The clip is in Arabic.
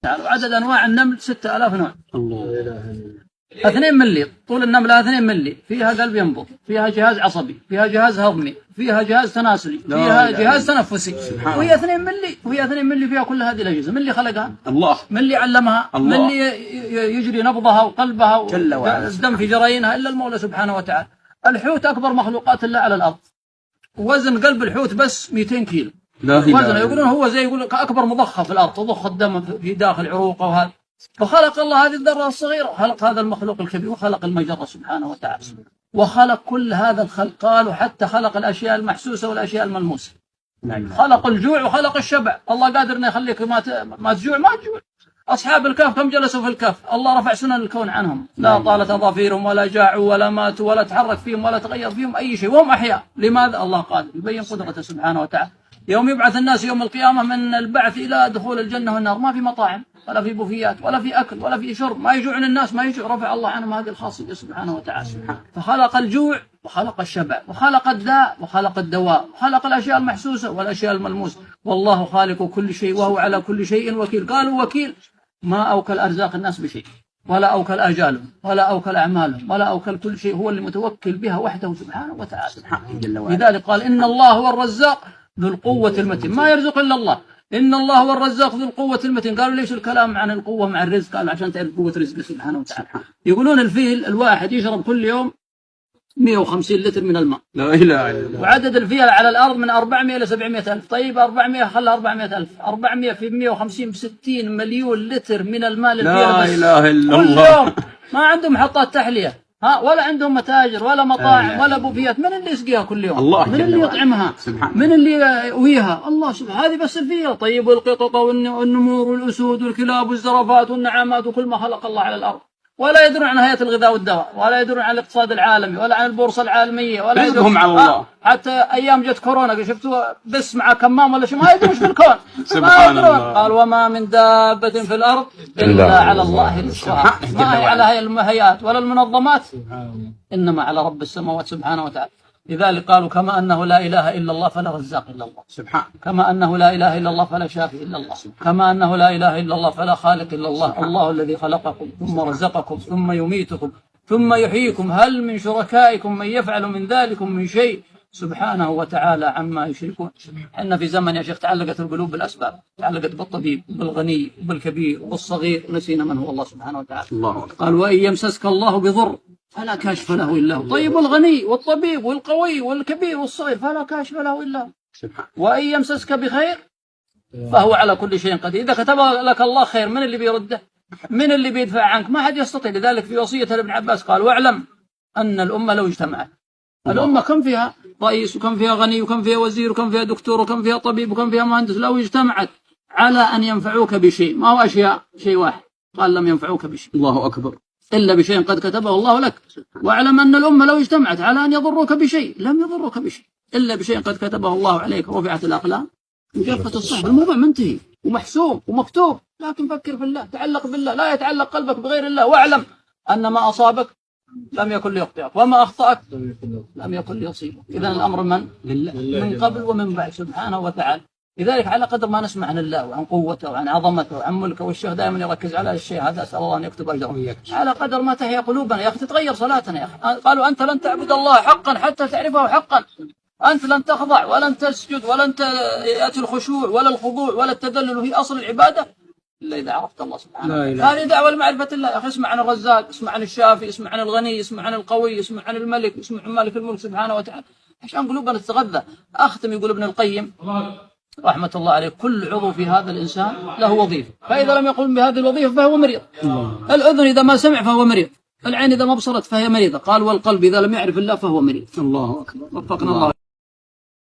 وعدد أنواع النمل 6000 نوع. الله. 2 ملي طول النملة، 2 ملي، فيها قلب ينبض، فيها جهاز عصبي، فيها جهاز هضمي، فيها جهاز تناسلي، فيها جهاز تنفسي، وهي 2 ملي، وهي 2 ملي فيها كل هذه الأجهزة. من اللي خلقها؟ الله. من اللي علمها؟ من اللي يجري نبضها وقلبها والدم في جرينها؟ إلا المولى سبحانه وتعالى. الحوت أكبر مخلوقات الله على الأرض، وزن قلب الحوت بس 200 كيلو وزنه. يقولون هو زي يقول أكبر مضخة في الأرض، تضخ الدم في داخل عروقه. وهذا فخلق الله هذه الذرة الصغيرة، خلق هذا المخلوق الكبير، وخلق المجرة سبحانه وتعالى، وخلق كل هذا الخلق. قالوا حتى خلق الأشياء المحسوسة والأشياء الملموسة. خلق الجوع وخلق الشبع. الله قادر أن يخليك ما تجوع، ما تجوع. أصحاب الكهف كم جلسوا في الكهف؟ الله رفع سنن الكون عنهم، لا طالت أظافيرهم ولا جاعوا ولا ماتوا ولا تحرك فيهم ولا تغير فيهم أي شيء، وهم أحياء. لماذا؟ الله قادر يبين قدرته سبحانه وتعالى. يوم يبعث الناس يوم القيامة من البعث إلى دخول الجنة والنار، ما في مطاعم ولا في بوفيات ولا في أكل ولا في شرب، ما يجوعن الناس، ما يجوع. رفع الله عنهم هذه الخاصية سبحانه وتعالى. فخلق الجوع وخلق الشبع وخلق الداء وخلق الدواء وخلق الأشياء المحسوسة والأشياء الملموسة. والله خالق كل شيء وهو على كل شيء وكيل. قالوا وكيل، ما أوكل أرزاق الناس بشيء، ولا أوكل آجالهم، ولا أوكل أعمالهم، ولا أوكل كل شيء. هو اللي متوكل بها وحده سبحانه وتعالى. لذلك قال إن الله هو الرزاق ذو القوة المتين، ما يرزق إلا الله. إن الله هو الرزاق ذو القوة المتين. قالوا ليش الكلام عن القوة مع الرزق؟ قال عشان تعرف قوة رزقه سبحانه وتعالى. يقولون الفيل الواحد يشرب كل يوم 150 لتر من الماء. لا إله إلا الله. وعدد الفيل على الأرض من 400 إلى 700 ألف. طيب 400 خلى 400 ألف، 400 في 150 ب60 مليون لتر من الماء للفيل. لا إله إلا الله. الله. كل يوم. ما عندهم محطات تحلية، ولا عندهم متاجر ولا مطاعم ولا بوفيات. من اللي يسقيها كل يوم؟ الله. من اللي يطعمها؟ من اللي يويها؟ الله سبحانه. هذه بس الفيل. طيب والقطط والنمور والأسود والكلاب والزرافات والنعامات وكل ما خلق الله على الأرض. ولا يدرون عن هيئة الغذاء والدواء، ولا يدرون عن الاقتصاد العالمي، ولا عن البورصة العالمية، ولا يدرون على الله. حتى أيام جت كورونا شفتوا بس مع كمام ولا شيء، ما يدرون في الكون. سبحان الله. قال وما من دابة في الأرض إلا على الله رزقها. ما هي على هيئة المهيات ولا المنظمات، إنما على رب السماوات سبحانه وتعالى. لذلك قالوا كما أنه لا إله إلا الله فلا رزاق إلا الله سبحانه، كما أنه لا إله إلا الله فلا شافي إلا الله سبحانه، كما أنه لا إله إلا الله فلا خالق إلا الله. الله الذي خلقكم ثم رزقكم ثم يميتكم ثم يحييكم، هل من شركائكم من يفعل من ذلكم من شيء سبحانه وتعالى عما يشركون. احنا في زمن يا شيخ تعلقت القلوب بالأسباب، تعلقت بالطبيب بالغني بالكبير والصغير، ونسينا من هو الله سبحانه وتعالى. الله. قال وإن يمسسك الله بضر فلا كاشف له إلا هو. طيب الغني والطبيب والقوي والكبير والصغير فلا كاشف له إلا هو. وإن يمسسك بخير فهو على كل شيء قدير. إذا كتب لك الله خير من اللي بيرده؟ من اللي بيدفع عنك؟ ما حد يستطيع. لذلك في وصية لابن عباس قال واعلم أن الأمة لو اجتمعت، الأمة كم فيها رئيس وكم فيها غني وكم فيها وزير وكم فيها دكتور وكم فيها طبيب وكم فيها مهندس، لو اجتمعت على أن ينفعوك بشيء، ما هو أشياء، شيء واحد، قال لم ينفعوك بشيء. الله أكبر. إلا بشيء قد كتبه الله لك. واعلم أن الأمة لو اجتمعت على أن يضروك بشيء لم يضروك بشيء إلا بشيء قد كتبه الله عليك. رفعت الأقلام وجفت الصحف. الموضوع منتهي ومحسوم ومكتوب. لكن فكر في الله، تعلق بالله، لا يتعلق قلبك بغير الله. واعلم أن ما أصابك لم يكن ليخطئك وما أخطأك لم يكن ليصيبك. إذن الأمر من؟ لله، من قبل ومن بعد سبحانه وتعالى. لذلك على قدر ما نسمع عن الله وعن قوته وعن عظمته وعن ملكه، والشيخ دائما يركز على الشيء هذا، أسأل الله أن يكتب أجره، على قدر ما تحيا قلوبنا يا أخي تتغير صلاتنا يا أخي. قالوا أنت لن تعبد الله حقا حتى تعرفه حقا، أنت لن تخضع ولن تسجد ولن يأتي الخشوع ولا الخضوع ولا التذلل في أصل العبادة إلا إذا عرفت الله سبحانه. هذه دعوة لمعرفة الله يا أخي. اسمع عن الرزاق، اسمع عن الشافي، اسمع عن الغني، اسمع عن القوي، اسمع عن الملك، اسمع عن مالك الملك سبحانه وتعالى، عشان قلوبنا تتغذى. أختم يقول ابن القيم رحمة الله عليه كل عضو في هذا الإنسان له وظيفة، فإذا لم يقم بهذه الوظيفة فهو مريض. الأذن إذا ما سمع فهو مريض، العين إذا ما بصرت فهي مريضة. قال والقلب إذا لم يعرف الله فهو مريض. الله أكبر. وفقنا الله.